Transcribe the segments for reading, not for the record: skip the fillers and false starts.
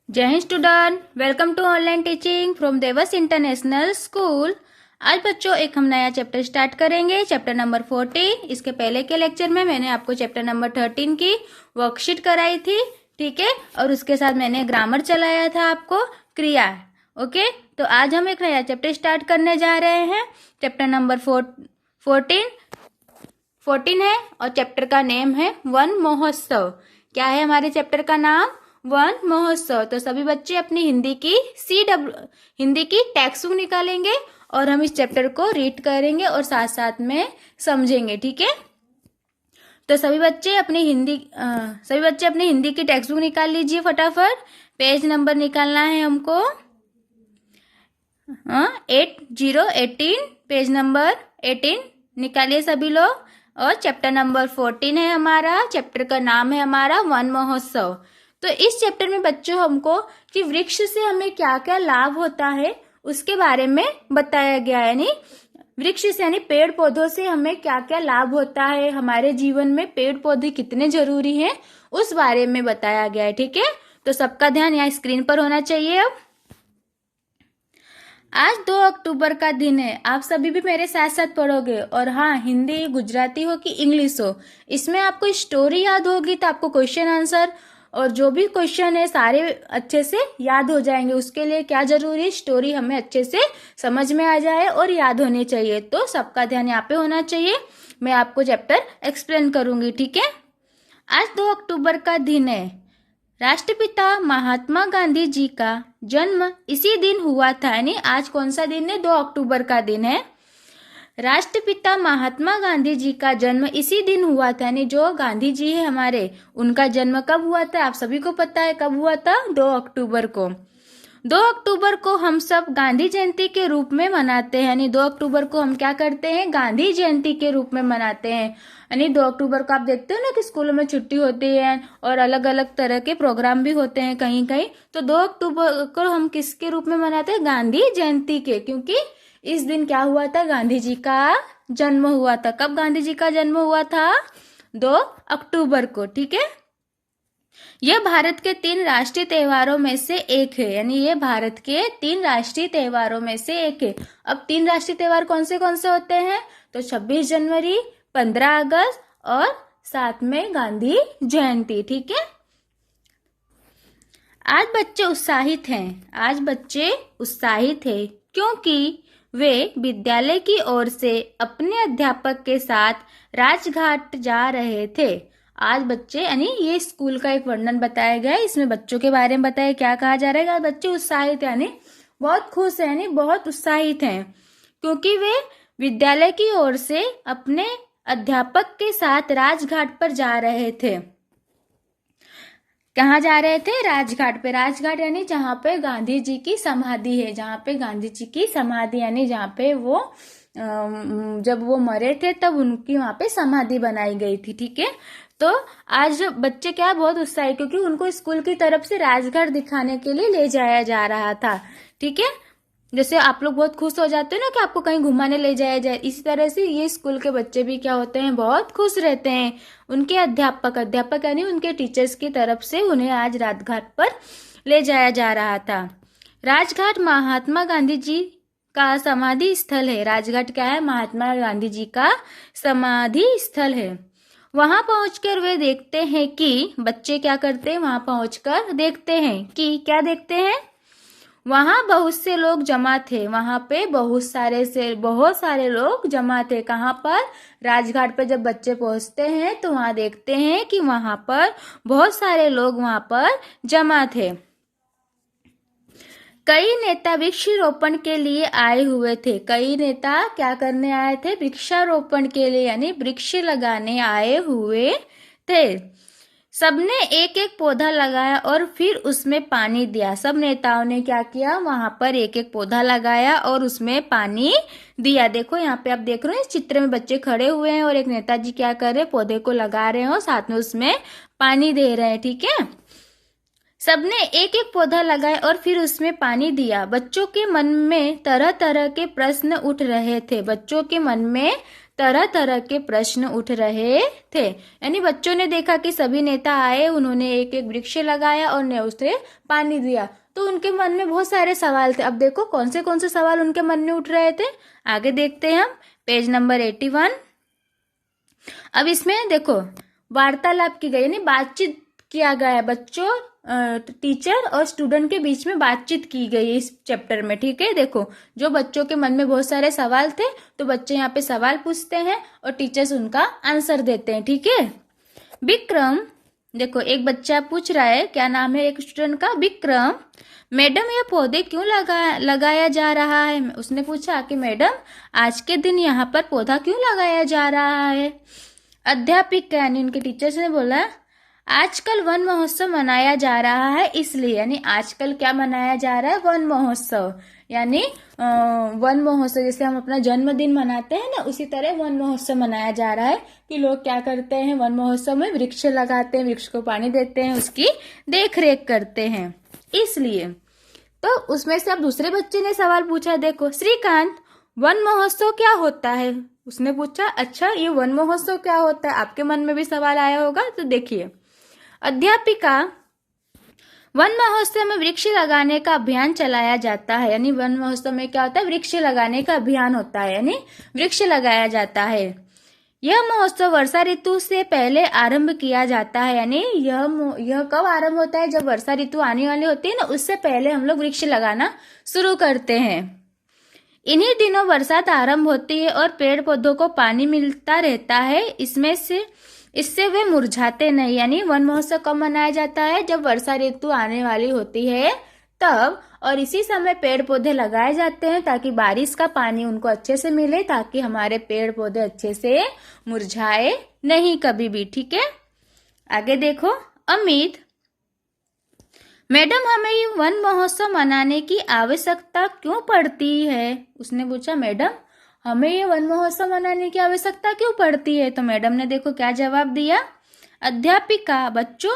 जय हिंद student, welcome to online teaching from Devas international school. आज बच्चों एक हम नया चैप्टर स्टार्ट करेंगे, चैप्टर नंबर 14। इसके पहले के लेक्चर में मैंने आपको चैप्टर नंबर 13 की वर्कशीट कराई थी, ठीक है, और उसके साथ मैंने ग्रामर चलाया था आपको, क्रिया। ओके, तो आज हम एक नया चैप्टर स्टार्ट करने जा रहे हैं। चैप्टर नंबर 14 है और चैप्टर का नेम है वन महोत्सव। क्या है हमारे चैप्टर का नाम? वन महोत्सव। तो सभी बच्चे अपनी हिंदी की टेक्स्ट बुक निकालेंगे और हम इस चैप्टर को रीड करेंगे और साथ साथ में समझेंगे, ठीक है। तो सभी बच्चे अपनी हिंदी की टेक्स्ट बुक निकाल लीजिए फटाफट। पेज नंबर निकालना है हमको 8018, पेज नंबर 18 निकालिए सभी लोग। और चैप्टर नंबर 14 है हमारा, चैप्टर का नाम है हमारा वन महोत्सव। तो इस चैप्टर में बच्चों हमको कि वृक्ष से हमें क्या क्या लाभ होता है उसके बारे में बताया गया है। यानी वृक्ष से यानी पेड़ पौधों से हमें क्या क्या लाभ होता है, हमारे जीवन में पेड़ पौधे कितने जरूरी हैं उस बारे में बताया गया है, ठीक है। तो सबका ध्यान यहाँ स्क्रीन पर होना चाहिए। अब आज 2 अक्टूबर का दिन है, आप सभी भी मेरे साथ साथ पढ़ोगे। और हाँ, हिंदी गुजराती हो कि इंग्लिश हो, इसमें आपको स्टोरी याद होगी तो आपको क्वेश्चन आंसर और जो भी क्वेश्चन है सारे अच्छे से याद हो जाएंगे। उसके लिए क्या जरूरी है, स्टोरी हमें अच्छे से समझ में आ जाए और याद होनी चाहिए। तो सबका ध्यान यहाँ पे होना चाहिए, मैं आपको चैप्टर एक्सप्लेन करूंगी, ठीक है। आज 2 अक्टूबर का दिन है, राष्ट्रपिता महात्मा गांधी जी का जन्म इसी दिन हुआ था। यानी आज कौन सा दिन है? 2 अक्टूबर का दिन है। राष्ट्रपिता महात्मा गांधी जी का जन्म इसी दिन हुआ था। यानी जो गांधी जी है हमारे, उनका जन्म कब हुआ था? आप सभी को पता है कब हुआ था? 2 अक्टूबर को। 2 अक्टूबर को हम सब गांधी जयंती के रूप में मनाते हैं। यानी 2 अक्टूबर को हम क्या करते हैं? गांधी जयंती के रूप में मनाते हैं। यानी 2 अक्टूबर को आप देखते हो ना कि स्कूलों में छुट्टी होती है और अलग अलग तरह के प्रोग्राम भी होते हैं कहीं कहीं। तो 2 अक्टूबर को हम किसके रूप में मनाते हैं? गांधी जयंती के, क्योंकि इस दिन क्या हुआ था? गांधी जी का जन्म हुआ था। कब गांधी जी का जन्म हुआ था? 2 अक्टूबर को, ठीक है। यह भारत के 3 राष्ट्रीय त्योहारों में से एक है। यानी ये भारत के 3 राष्ट्रीय त्योहारों में से एक है। अब 3 राष्ट्रीय त्योहार कौन से होते हैं? तो 26 जनवरी, 15 अगस्त और साथ में गांधी जयंती, ठीक है। आज बच्चे उत्साहित हैं क्योंकि वे विद्यालय की ओर से अपने अध्यापक के साथ राजघाट जा रहे थे। आज बच्चे, यानी ये स्कूल का एक वर्णन बताया गया है, इसमें बच्चों के बारे में बताया क्या कहा जा रहा है। बच्चे उत्साहित है यानी बहुत खुश है, यानी बहुत उत्साहित हैं क्योंकि वे विद्यालय की ओर से अपने अध्यापक के साथ राजघाट पर जा रहे थे। कहाँ जा रहे थे? राजघाट पे। राजघाट यानी जहाँ पे गांधी जी की समाधि है, जहाँ पे गांधी जी की समाधि यानी जहाँ पे वो जब वो मरे थे तब उनकी वहां पे समाधि बनाई गई थी, ठीक है। तो आज बच्चे क्या बहुत उत्साहित, क्योंकि उनको स्कूल की तरफ से राजघाट दिखाने के लिए ले जाया जा रहा था, ठीक है। जैसे आप लोग बहुत खुश हो जाते हो ना कि आपको कहीं घुमाने ले जाया जाए, इसी तरह से ये स्कूल के बच्चे भी क्या होते हैं? बहुत खुश रहते हैं। उनके अध्यापक यानी उनके टीचर्स की तरफ से उन्हें आज राजघाट पर ले जाया जा रहा था। राजघाट महात्मा गांधी जी का समाधि स्थल है। राजघाट क्या है? महात्मा गांधी जी का समाधि स्थल है। वहां पहुंचकर वे देखते हैं कि बच्चे क्या करते हैं? वहां पहुंचकर देखते हैं कि क्या देखते हैं? वहां बहुत से लोग जमा थे। वहां पे बहुत सारे लोग जमा थे। कहाँ पर? राजघाट पर जब बच्चे पहुंचते हैं तो वहां देखते हैं कि वहां पर बहुत सारे लोग वहां पर जमा थे। कई नेता वृक्षारोपण के लिए आए हुए थे। कई नेता क्या करने आए थे? वृक्षारोपण के लिए, यानी वृक्ष लगाने आए हुए थे। सबने एक एक पौधा लगाया और फिर उसमें पानी दिया। सब नेताओं ने क्या किया? वहां पर एक एक पौधा लगाया और उसमें पानी दिया। देखो यहाँ पे आप देख रहे हो, इस चित्र में बच्चे खड़े हुए हैं और एक नेताजी क्या कर रहे हैं? पौधे को लगा रहे हैं और साथ में उसमें पानी दे रहे हैं, ठीक है। सबने एक एक पौधा लगाया और फिर उसमें पानी दिया। बच्चों के मन में तरह तरह के प्रश्न उठ रहे थे। बच्चों के मन में तरह तरह के प्रश्न उठ रहे थे, यानी बच्चों ने देखा कि सभी नेता आए, उन्होंने एक एक वृक्ष लगाया और ने उसे पानी दिया, तो उनके मन में बहुत सारे सवाल थे। अब देखो कौन से सवाल उनके मन में उठ रहे थे, आगे देखते हैं हम पेज नंबर 81। अब इसमें देखो वार्तालाप की गई, यानी बातचीत किया गया है, बच्चों टीचर और स्टूडेंट के बीच में बातचीत की गई है इस चैप्टर में। ठीक है, देखो जो बच्चों के मन में बहुत सारे सवाल थे तो बच्चे यहाँ पे सवाल पूछते हैं और टीचर्स उनका आंसर देते हैं। ठीक है, विक्रम, देखो एक बच्चा पूछ रहा है, क्या नाम है एक स्टूडेंट का, विक्रम, मैडम ये पौधे क्यों लगाया जा रहा है। उसने पूछा कि मैडम आज के दिन यहाँ पर पौधा क्यों लगाया जा रहा है। अध्यापिका यानी उनके टीचर्स ने बोला आजकल वन महोत्सव मनाया जा रहा है इसलिए, यानी आजकल क्या मनाया जा रहा है, वन महोत्सव, यानी वन महोत्सव जैसे हम अपना जन्मदिन मनाते हैं ना, उसी तरह वन महोत्सव मनाया जा रहा है कि लोग क्या करते हैं वन महोत्सव में वृक्ष लगाते हैं, वृक्ष को पानी देते हैं, उसकी देख रेख करते हैं, इसलिए। तो उसमें से अब दूसरे बच्चे ने सवाल पूछा, देखो श्रीकांत वन महोत्सव क्या होता है। उसने पूछा अच्छा ये वन महोत्सव क्या होता है, आपके मन में भी सवाल आया होगा, तो देखिए। अध्यापिका, वन महोत्सव में वृक्ष लगाने का अभियान चलाया जाता है, यानी वन महोत्सव में क्या होता है, वृक्ष लगाने का अभियान होता है, यानी वृक्ष लगाया जाता है। यह महोत्सव वर्षा ऋतु से पहले आरंभ किया जाता है, यानी यह कब आरंभ होता है, जब वर्षा ऋतु आने वाली होती है ना, उससे पहले हम लोग वृक्ष लगाना शुरू करते हैं। इन्हीं दिनों बरसात आरंभ होती है और पेड़ पौधों को पानी मिलता रहता है, इससे वे मुरझाते नहीं, यानी वन महोत्सव कब मनाया जाता है, जब वर्षा ऋतु आने वाली होती है तब, और इसी समय पेड़ पौधे लगाए जाते हैं ताकि बारिश का पानी उनको अच्छे से मिले, ताकि हमारे पेड़ पौधे अच्छे से मुरझाए नहीं कभी भी। ठीक है, आगे देखो। अमित, मैडम हमें ये वन महोत्सव मनाने की आवश्यकता क्यों पड़ती है। उसने पूछा मैडम हमें ये वन महोत्सव मनाने की आवश्यकता क्यों पड़ती है, तो मैडम ने देखो क्या जवाब दिया। अध्यापिका, बच्चों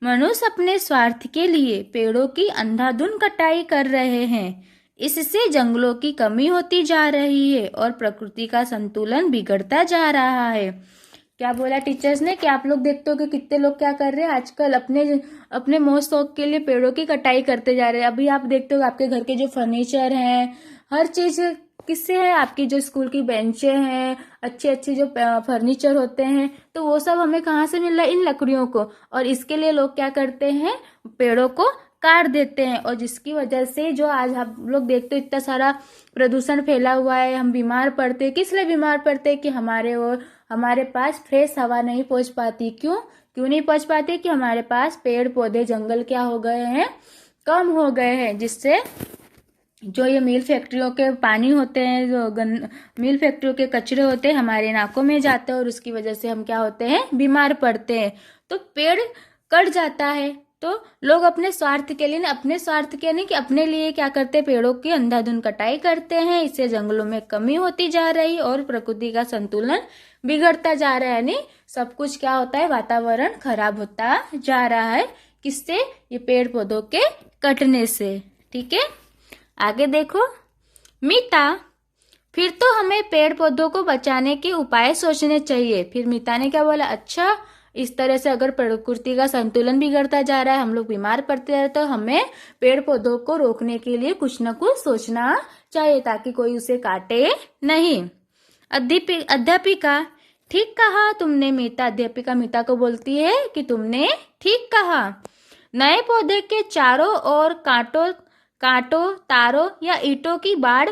मनुष्य अपने स्वार्थ के लिए पेड़ों की अंधाधुंध कटाई कर रहे हैं, इससे जंगलों की कमी होती जा रही है और प्रकृति का संतुलन बिगड़ता जा रहा है। क्या बोला टीचर्स ने कि आप लोग देखते हो कि कितने लोग क्या कर रहे हैं आजकल, अपने मोह शौक के लिए पेड़ों की कटाई करते जा रहे हैं। अभी आप देखते हो आपके घर के जो फर्नीचर हैं, हर चीज किससे है, आपकी जो स्कूल की बेंचें हैं, अच्छे अच्छे जो फर्नीचर होते हैं, तो वो सब हमें कहाँ से मिल रहा है, इन लकड़ियों को। और इसके लिए लोग क्या करते हैं, पेड़ों को काट देते हैं, और जिसकी वजह से जो आज हम लोग देखते हो इतना सारा प्रदूषण फैला हुआ है, हम बीमार पड़ते हैं। किस लिए बीमार पड़ते हैं कि हमारे पास फ्रेश हवा नहीं पहुंच पाती। क्यों नहीं पहुंच पाती, कि हमारे पास पेड़ पौधे जंगल क्या हो गए हैं, कम हो गए हैं, जिससे जो ये मिल फैक्ट्रियों के पानी होते हैं, जो मिल फैक्ट्रियों के कचरे होते हैं, हमारे नाकों में जाते हैं और उसकी वजह से हम क्या होते हैं, बीमार पड़ते हैं। तो पेड़ कट जाता है, तो लोग अपने स्वार्थ के लिए, अपने स्वार्थ के नहीं कि अपने लिए क्या करते हैं, पेड़ों की अंधाधुंध कटाई करते हैं। इससे जंगलों में कमी होती जा रही और प्रकृति का संतुलन बिगड़ता जा रहा है, यानी सब कुछ क्या होता है, वातावरण खराब होता जा रहा है। किससे, ये पेड़ पौधों के कटने से। ठीक है, आगे देखो। मीता, फिर तो हमें पेड़ पौधों को बचाने के उपाय सोचने चाहिए। फिर मीता ने क्या बोला, अच्छा इस तरह से अगर प्रकृति का संतुलन बिगड़ता जा रहा है, हम लोग बीमार पड़ते हैं, तो हमें पेड़ पौधों को रोकने के लिए कुछ न कुछ सोचना चाहिए ताकि कोई उसे काटे नहीं। अध्यापिका, ठीक कहा तुमने मीता। अध्यापिका मीता को बोलती है कि तुमने ठीक कहा। नए पौधे के चारों ओर कांटों, तारों या ईंटों की बाड़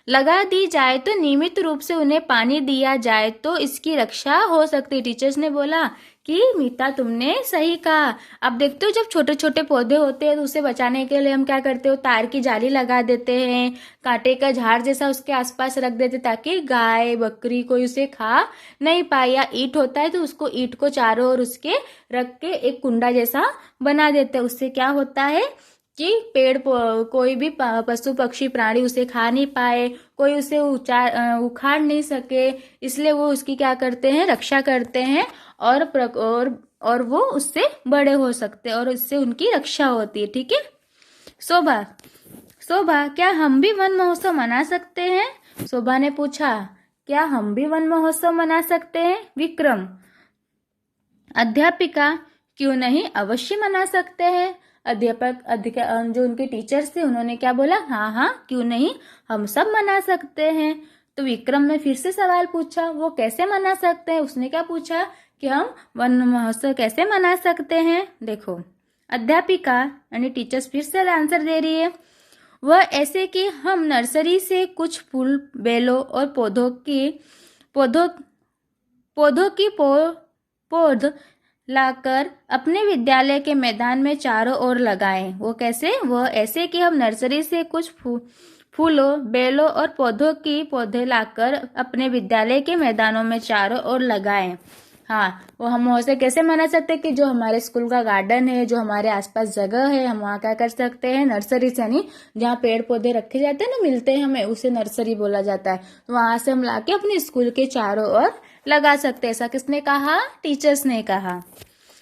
लगा दी जाए तो नियमित रूप से उन्हें पानी दिया जाए तो इसकी रक्षा हो सकती है। टीचर्स ने बोला कि मीता तुमने सही कहा। अब देखते हो जब छोटे छोटे पौधे होते हैं तो उसे बचाने के लिए हम क्या करते हो, तार की जाली लगा देते हैं, कांटे का झाड़ जैसा उसके आसपास रख देते ताकि गाय बकरी कोई उसे खा नहीं पाए। या ईंट होता है तो उसको ईंट को चारों ओर उसके रख के एक कुंडा जैसा बना देते हैं। उससे क्या होता है कि कोई भी पशु पक्षी प्राणी उसे खा नहीं पाए, कोई उसे उखाड़ नहीं सके, इसलिए वो उसकी क्या करते हैं, रक्षा करते हैं और और वो उससे बड़े हो सकते हैं और उससे उनकी रक्षा होती है। ठीक है। शोभा, शोभा, क्या हम भी वन महोत्सव मना सकते हैं? शोभा ने पूछा, क्या हम भी वन महोत्सव मना सकते हैं? विक्रम, अध्यापिका, क्यों नहीं, अवश्य मना सकते हैं। जो उनके टीचर्स थे उन्होंने क्या बोला, हाँ हाँ क्यों नहीं, हम सब मना सकते हैं। तो विक्रम ने फिर से सवाल पूछा, वो कैसे मना सकते हैं? उसने क्या पूछा कि हम वन महोत्सव कैसे मना सकते हैं? देखो, अध्यापिका यानी टीचर्स फिर से आंसर दे रही है, वह ऐसे कि हम नर्सरी से कुछ फूल, बेलों और पौधों की पौध लाकर अपने विद्यालय के मैदान में चारों ओर लगाएं। वो कैसे? वह ऐसे कि हम नर्सरी से कुछ फूलों, बेलों और पौधे लाकर अपने विद्यालय के मैदानों में चारों ओर लगाएं। हाँ, वो हम उसे कैसे मना सकते हैं कि जो हमारे स्कूल का गार्डन है, जो हमारे आसपास जगह है, हम वहाँ क्या कर सकते हैं, नर्सरी से, यानी जहाँ पेड़ पौधे रखे जाते हैं ना, मिलते हैं हमें, उसे नर्सरी बोला जाता है। तो वहाँ से हम लाके अपने स्कूल के चारों ओर लगा सकते हैं। ऐसा किसने कहा? टीचर्स ने कहा।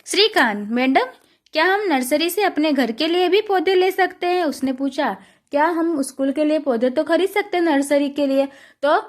श्रीकांत, मैडम, क्या हम नर्सरी से अपने घर के लिए भी पौधे ले सकते हैं? उसने पूछा, क्या हम स्कूल के लिए पौधे तो खरीद सकते हैं नर्सरी के लिए, तो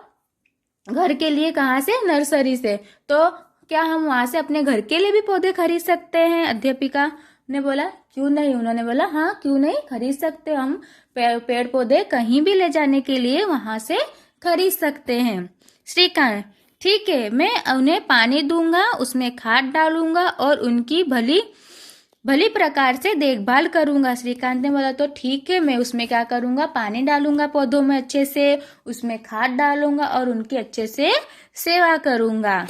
घर के लिए कहाँ से? नर्सरी से। तो क्या हम वहां से अपने घर के लिए भी पौधे खरीद सकते हैं? अध्यापिका ने बोला, क्यों नहीं। उन्होंने बोला, हाँ क्यों नहीं, खरीद सकते, हम पेड़ पौधे कहीं भी ले जाने के लिए वहां से खरीद सकते हैं। श्रीकांत, ठीक है, मैं उन्हें पानी दूंगा, उसमें खाद डालूंगा और उनकी भली प्रकार से देखभाल करूंगा। श्रीकांत ने बोला, तो ठीक है, मैं उसमें क्या करूंगा, पानी डालूंगा पौधों में अच्छे से, उसमें खाद डालूंगा और उनकी अच्छे से सेवा करूंगा।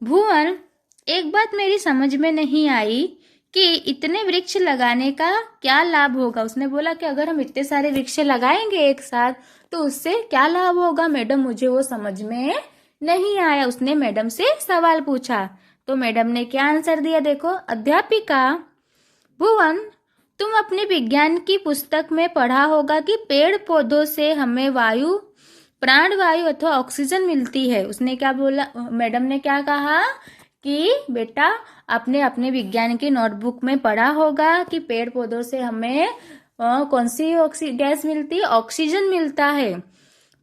भुवन, एक बात मेरी समझ में नहीं आई कि इतने वृक्ष लगाने का क्या लाभ होगा। उसने बोला कि अगर हम इतने सारे वृक्ष लगाएंगे एक साथ तो उससे क्या लाभ होगा मैडम, मुझे वो समझ में नहीं आया। उसने मैडम से सवाल पूछा तो मैडम ने क्या आंसर दिया, देखो। अध्यापिका, भुवन, तुम अपने विज्ञान की पुस्तक में पढ़ा होगा कि पेड़ पौधों से हमें प्राणवायु अथवा ऑक्सीजन मिलती है। उसने क्या बोला, मैडम ने क्या कहा कि बेटा आपने अपने विज्ञान की नोटबुक में पढ़ा होगा कि पेड़ पौधों से हमें कौन सी गैस मिलती है, ऑक्सीजन मिलता है।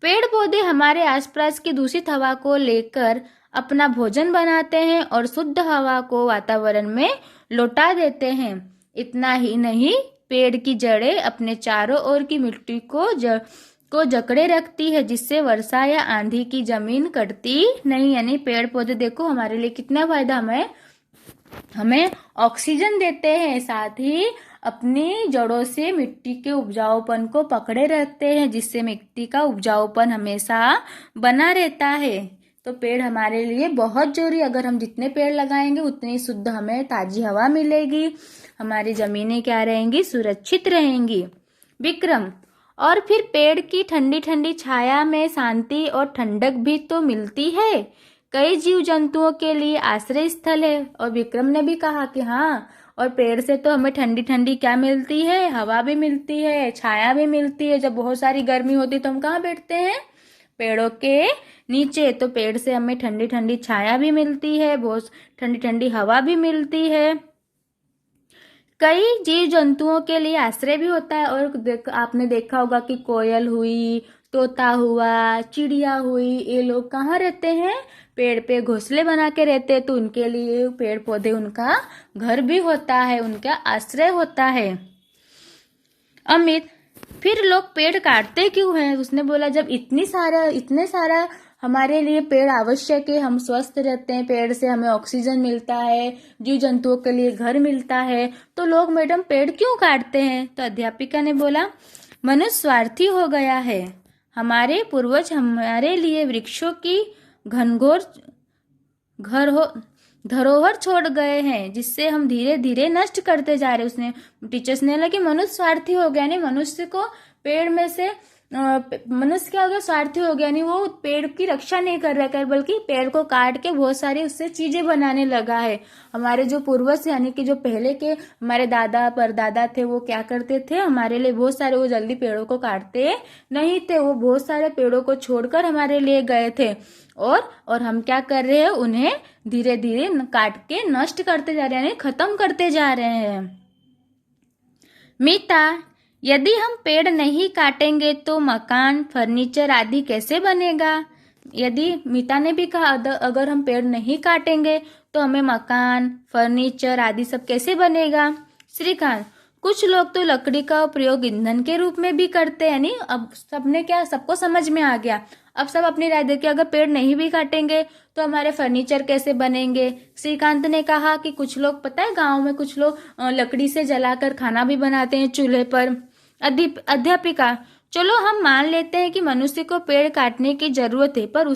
पेड़ पौधे हमारे आसपास की दूषित हवा को लेकर अपना भोजन बनाते हैं और शुद्ध हवा को वातावरण में लौटा देते हैं। इतना ही नहीं, पेड़ की जड़ें अपने चारों ओर की मिट्टी को जकड़े रखती है, जिससे वर्षा या आंधी की जमीन कटती नहीं। यानी पेड़ पौधे देखो हमारे लिए कितना फायदा, हमें ऑक्सीजन देते हैं, साथ ही अपनी जड़ों से मिट्टी के उपजाऊपन को पकड़े रहते हैं, जिससे मिट्टी का उपजाऊपन हमेशा बना रहता है। तो पेड़ हमारे लिए बहुत जरूरी, अगर हम जितने पेड़ लगाएंगे उतनी शुद्ध हमें ताजी हवा मिलेगी, हमारी जमीनें क्या रहेंगी, सुरक्षित रहेंगी। विक्रम, और फिर पेड़ की ठंडी ठंडी छाया में शांति और ठंडक भी तो मिलती है, कई जीव जंतुओं के लिए आश्रय स्थल है। और विक्रम ने भी कहा कि हाँ, और पेड़ से तो हमें ठंडी ठंडी क्या मिलती है, हवा भी मिलती है, छाया भी मिलती है। जब बहुत सारी गर्मी होती है तो हम कहाँ बैठते हैं, पेड़ों के नीचे। तो पेड़ से हमें ठंडी ठंडी छाया भी मिलती है, बहुत ठंडी ठंडी हवा भी मिलती है, कई जीव जंतुओं के लिए आश्रय भी होता है। और आपने देखा होगा कि कोयल हुई, तोता हुआ, चिड़िया हुई, ये लोग कहाँ रहते हैं, पेड़ पे घोंसले बना के रहते हैं। तो उनके लिए पेड़ पौधे उनका घर भी होता है, उनका आश्रय होता है। अमित, फिर लोग पेड़ काटते क्यों हैं? उसने बोला, जब इतने सारा हमारे लिए पेड़ आवश्यक है, हम स्वस्थ रहते हैं, पेड़ से हमें ऑक्सीजन मिलता है, जीव जंतुओं के लिए घर मिलता है, तो लोग मैडम पेड़ क्यों काटते हैं? तो अध्यापिका ने बोला, मनुष्य स्वार्थी हो गया है, हमारे पूर्वज हमारे लिए वृक्षों की घनघोर धरोहर छोड़ गए हैं, जिससे हम धीरे धीरे नष्ट करते जा रहे। उसने टीचर्स ने लगा कि मनुष्य स्वार्थी हो गया, नहीं, मनुष्य को पेड़ में से मनुष्य क्या हो गया, स्वार्थी हो गया, यानी वो पेड़ की रक्षा नहीं कर रहा है, बल्कि पेड़ को काट के बहुत सारी उससे चीजें बनाने लगा है। हमारे जो पूर्वज यानी कि जो पहले के हमारे दादा परदादा थे, वो क्या करते थे, हमारे लिए बहुत सारे, वो जल्दी पेड़ों को काटते नहीं थे, वो बहुत सारे पेड़ों को छोड़कर हमारे लिए गए थे। और हम क्या कर रहे हैं, उन्हें धीरे धीरे काट के नष्ट करते जा रहे हैं, यानी खत्म करते जा रहे हैं। मीता, यदि हम पेड़ नहीं काटेंगे तो मकान, फर्नीचर आदि कैसे बनेगा? यदि मीता ने भी कहा अगर हम पेड़ नहीं काटेंगे तो हमें मकान, फर्नीचर आदि सब कैसे बनेगा? श्रीकांत, कुछ लोग तो लकड़ी का प्रयोग ईंधन के रूप में भी करते हैं। यानी अब सबने क्या, सबको समझ में आ गया। अब सब अपनी राय दे कि अगर पेड़ नहीं भी काटेंगे तो हमारे फर्नीचर कैसे बनेंगे। श्रीकांत ने कहा कि कुछ लोग, पता है गांव में कुछ लोग लकड़ी से जलाकर खाना भी बनाते हैं चूल्हे पर। अध्यापिका, चलो हम मान लेते हैं कि मनुष्य को पेड़ काटने की जरूरत है, पर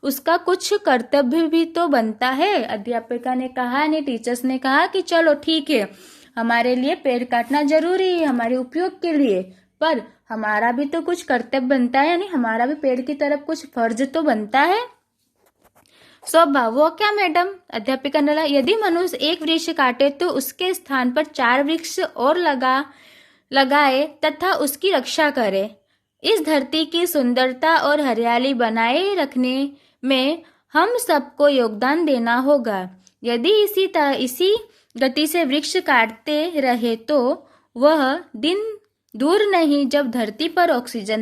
उसका कुछ कर्तव्य भी तो बनता है। अध्यापिका ने कहा, यानी टीचर्स ने कहा कि चलो ठीक है, हमारे लिए पेड़ काटना जरूरी है हमारे उपयोग के लिए, पर हमारा भी तो कुछ कर्तव्य बनता है, यानी हमारा भी पेड़ की तरफ कुछ फर्ज तो बनता है। स्वभाव, वो क्या मैडम? अध्यापिका ने कहा, यदि मनुष्य एक वृक्ष काटे तो उसके स्थान पर 4 वृक्ष और लगाए तथा उसकी रक्षा करे। इस धरती की सुंदरता और हरियाली बनाए रखने में हम सबको योगदान देना होगा। यदि इसी गति से वृक्ष काटते रहे तो वह दिन दूर नहीं जब धरती पर ऑक्सीजन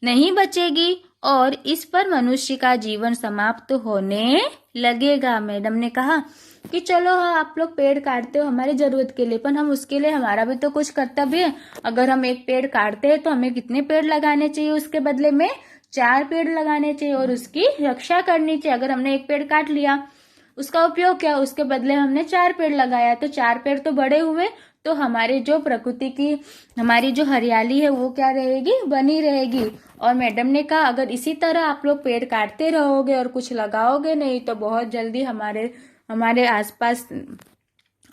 नहीं बचेगी और इस पर मनुष्य का जीवन समाप्त होने लगेगा। मैडम ने कहा कि चलो हाँ, आप लोग पेड़ काटते हो हमारी जरूरत के लिए, पर हम उसके लिए हमारा भी तो कुछ कर्तव्य है। अगर हम एक पेड़ काटते हैं तो हमें कितने पेड़ लगाने चाहिए? उसके बदले में 4 पेड़ लगाने चाहिए और उसकी रक्षा करनी चाहिए। अगर हमने एक पेड़ काट लिया, उसका उपयोग क्या, उसके बदले हमने 4 पेड़ लगाया, तो 4 पेड़ तो बड़े हुए, तो हमारे जो प्रकृति की हमारी जो हरियाली है वो क्या रहेगी, बनी रहेगी। और मैडम ने कहा अगर इसी तरह आप लोग पेड़ काटते रहोगे और कुछ लगाओगे नहीं तो बहुत जल्दी हमारे आसपास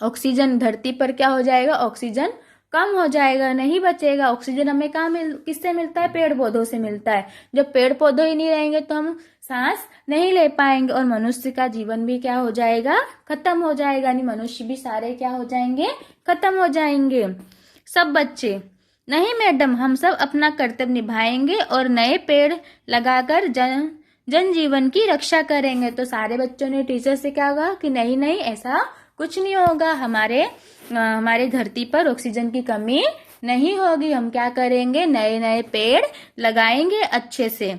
ऑक्सीजन, धरती पर क्या हो जाएगा, ऑक्सीजन कम हो जाएगा, नहीं बचेगा। ऑक्सीजन हमें किससे मिलता है? पेड़ पौधों से मिलता है। जब पेड़ पौधे ही नहीं रहेंगे तो हम सांस नहीं ले पाएंगे और मनुष्य का जीवन भी क्या हो जाएगा, खत्म हो जाएगा। नहीं, मनुष्य भी सारे क्या हो जाएंगे, खत्म हो जाएंगे। सब बच्चे, नहीं मैडम, हम सब अपना कर्तव्य निभाएंगे और नए पेड़ लगाकर जनजीवन की रक्षा करेंगे। तो सारे बच्चों ने टीचर से क्या कहा कि नहीं नहीं, ऐसा कुछ नहीं होगा, हमारे धरती पर ऑक्सीजन की कमी नहीं होगी। हम क्या करेंगे, नए नए पेड़ लगाएंगे अच्छे से।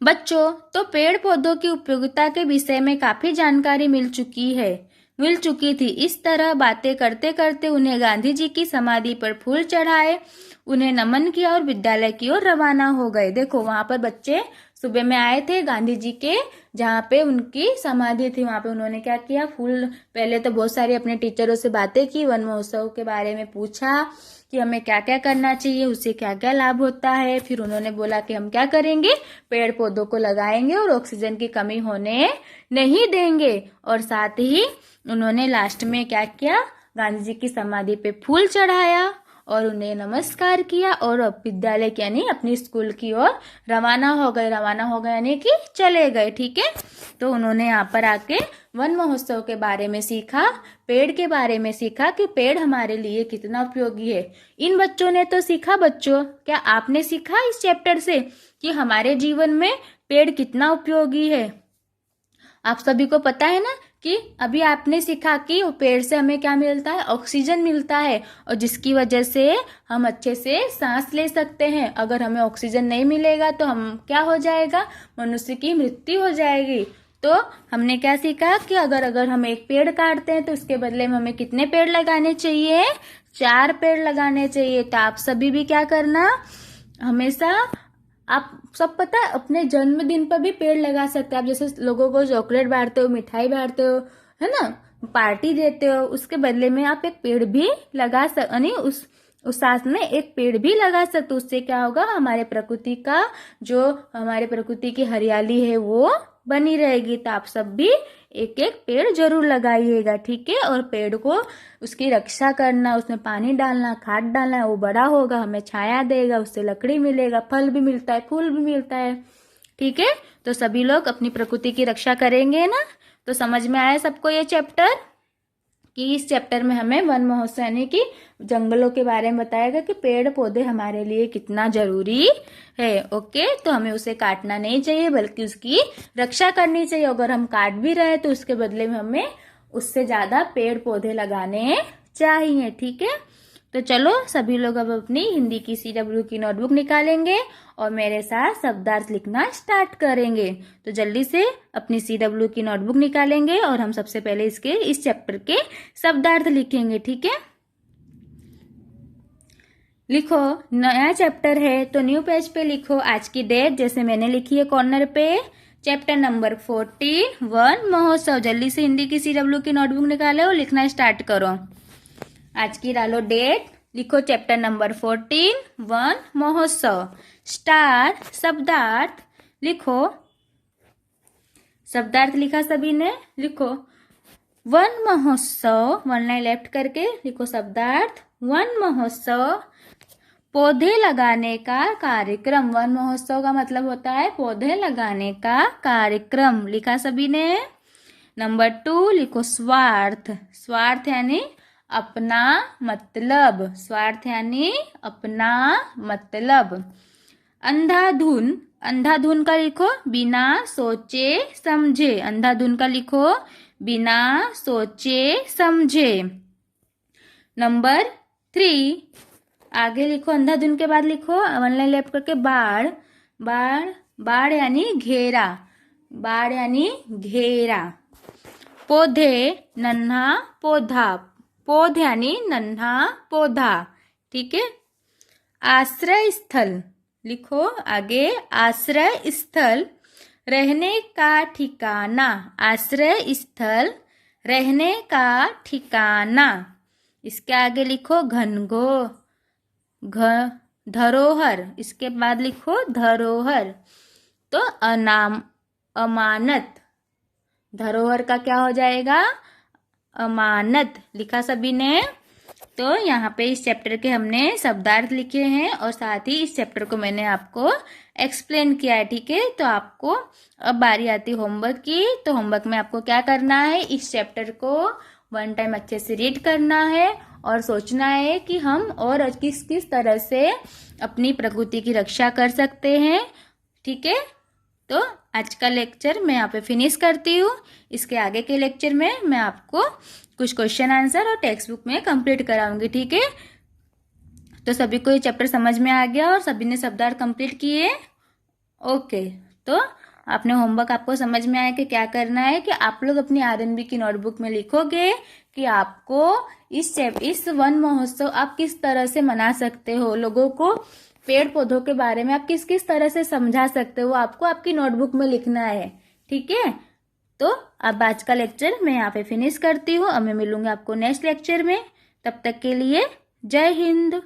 बच्चों, तो पेड़ पौधों की उपयोगिता के विषय में काफी जानकारी मिल चुकी थी। इस तरह बातें करते करते उन्हें गांधी जी की समाधि पर फूल चढ़ाए, उन्हें नमन किया और विद्यालय की ओर रवाना हो गए। देखो वहां पर बच्चे सुबह में आए थे गांधी जी के, जहाँ पे उनकी समाधि थी, वहां पे उन्होंने क्या किया, फूल, पहले तो बहुत सारी अपने टीचरों से बातें की, वन महोत्सव के बारे में पूछा कि हमें क्या क्या करना चाहिए, उससे क्या क्या लाभ होता है। फिर उन्होंने बोला कि हम क्या करेंगे, पेड़ पौधों को लगाएंगे और ऑक्सीजन की कमी होने नहीं देंगे। और साथ ही उन्होंने लास्ट में क्या किया, गांधी जी की समाधि पे फूल चढ़ाया और उन्हें नमस्कार किया और विद्यालय की यानी अपनी स्कूल की ओर रवाना हो गए यानी कि चले गए। ठीक है, तो उन्होंने यहाँ पर आके वन महोत्सव के बारे में सीखा, पेड़ के बारे में सीखा कि पेड़ हमारे लिए कितना उपयोगी है। इन बच्चों ने तो सीखा। बच्चों, क्या आपने सीखा इस चैप्टर से कि हमारे जीवन में पेड़ कितना उपयोगी है? आप सभी को पता है ना कि अभी आपने सीखा कि पेड़ से हमें क्या मिलता है, ऑक्सीजन मिलता है, और जिसकी वजह से हम अच्छे से सांस ले सकते हैं। अगर हमें ऑक्सीजन नहीं मिलेगा तो हम क्या हो जाएगा, मनुष्य की मृत्यु हो जाएगी। तो हमने क्या सीखा कि अगर हम एक पेड़ काटते हैं तो उसके बदले में हमें कितने पेड़ लगाने चाहिए, 4 पेड़ लगाने चाहिए। तो आप सभी भी क्या करना, हमेशा आप सब पता है अपने जन्मदिन पर भी पेड़ लगा सकते हैं। आप जैसे लोगों को चॉकलेट बांटते हो, मिठाई बांटते हो, है ना, पार्टी देते हो, उसके बदले में आप एक पेड़ भी लगा यानी उस साथ में एक पेड़ भी लगा सकते। उससे क्या होगा, हमारे प्रकृति की हरियाली है वो बनी रहेगी। तो आप सब भी एक एक पेड़ जरूर लगाइएगा, ठीक है। और पेड़ को उसकी रक्षा करना, उसमें पानी डालना, खाद डालना, वो बड़ा होगा, हमें छाया देगा, उससे लकड़ी मिलेगा, फल भी मिलता है, फूल भी मिलता है, ठीक है। तो सभी लोग अपनी प्रकृति की रक्षा करेंगे ना। तो समझ में आया सबको ये चैप्टर, कि इस चैप्टर में हमें वन महोत्सव यानी कि जंगलों के बारे में बताया गया कि पेड़ पौधे हमारे लिए कितना जरूरी है। ओके, तो हमें उसे काटना नहीं चाहिए बल्कि उसकी रक्षा करनी चाहिए। अगर हम काट भी रहे तो उसके बदले में हमें उससे ज्यादा पेड़ पौधे लगाने चाहिए, ठीक है। तो चलो सभी लोग अब अपनी हिंदी की CW की नोटबुक निकालेंगे और मेरे साथ शब्दार्थ लिखना स्टार्ट करेंगे। तो जल्दी से अपनी CW की नोटबुक निकालेंगे और हम सबसे पहले इस चैप्टर के शब्दार्थ लिखेंगे, ठीक है। लिखो, नया चैप्टर है तो न्यू पेज पे लिखो आज की डेट, जैसे मैंने लिखी है कॉर्नर पे। चैप्टर नंबर 14 वन महोत्सव। जल्दी से हिंदी की CW की नोटबुक निकालो और लिखना स्टार्ट करो। आज की डालो डेट, लिखो चैप्टर नंबर 14 वन महोत्सव। स्टार शब्दार्थ लिखो। शब्दार्थ लिखा सभी ने, लिखो वन महोत्सव, वन लाइन लेफ्ट करके लिखो शब्दार्थ। वन महोत्सव पौधे लगाने का कार्यक्रम। वन महोत्सव का मतलब होता है पौधे लगाने का कार्यक्रम, लिखा सभी ने। नंबर 2 लिखो स्वार्थ। स्वार्थ यानी अपना मतलब, स्वार्थ यानी अपना मतलब। अंधाधुन, अंधाधुन का लिखो बिना सोचे समझे। अंधाधुन का लिखो बिना सोचे समझे। नंबर 3 आगे लिखो, अंधाधुन के बाद लिखो वन लाइन लेफ्ट करके बाढ़। बाढ़, बाढ़ यानी घेरा, बाढ़ यानी घेरा। पौधे, नन्हा पौधा, पौध यानी नन्हा पौधा, ठीक है। आश्रय स्थल लिखो आगे, आश्रय स्थल रहने का ठिकाना। आश्रय स्थल रहने का ठिकाना। इसके आगे लिखो घनघोर, धरोहर। इसके बाद लिखो धरोहर, तो अमानत। धरोहर का क्या हो जाएगा, अमानत, लिखा सभी ने। तो यहाँ पे इस चैप्टर के हमने शब्दार्थ लिखे हैं और साथ ही इस चैप्टर को मैंने आपको एक्सप्लेन किया है, ठीक है। तो आपको अब बारी आती होमवर्क की। तो होमवर्क में आपको क्या करना है, इस चैप्टर को वन टाइम अच्छे से रीड करना है और सोचना है कि हम और किस किस तरह से अपनी प्रकृति की रक्षा कर सकते हैं, ठीक है। तो आज का लेक्चर मैं यहाँ पे फिनिश करती हूँ। इसके आगे के लेक्चर में मैं आपको कुछ क्वेश्चन आंसर और टेक्स्ट बुक में कंप्लीट कराऊंगी, ठीक है। तो सभी को ये चैप्टर समझ में आ गया और सभी ने शब्दार्थ कंप्लीट किए। ओके, तो आपने होमवर्क आपको समझ में आया कि क्या करना है कि आप लोग अपनी RNB की नोटबुक में लिखोगे कि आपको इस वन महोत्सव आप किस तरह से मना सकते हो, लोगों को पेड़ पौधों के बारे में आप किस किस तरह से समझा सकते हो, आपको आपकी नोटबुक में लिखना है, ठीक है। तो अब आज का लेक्चर मैं यहाँ पे फिनिश करती हूँ। अब मैं मिलूंगी आपको नेक्स्ट लेक्चर में। तब तक के लिए जय हिंद।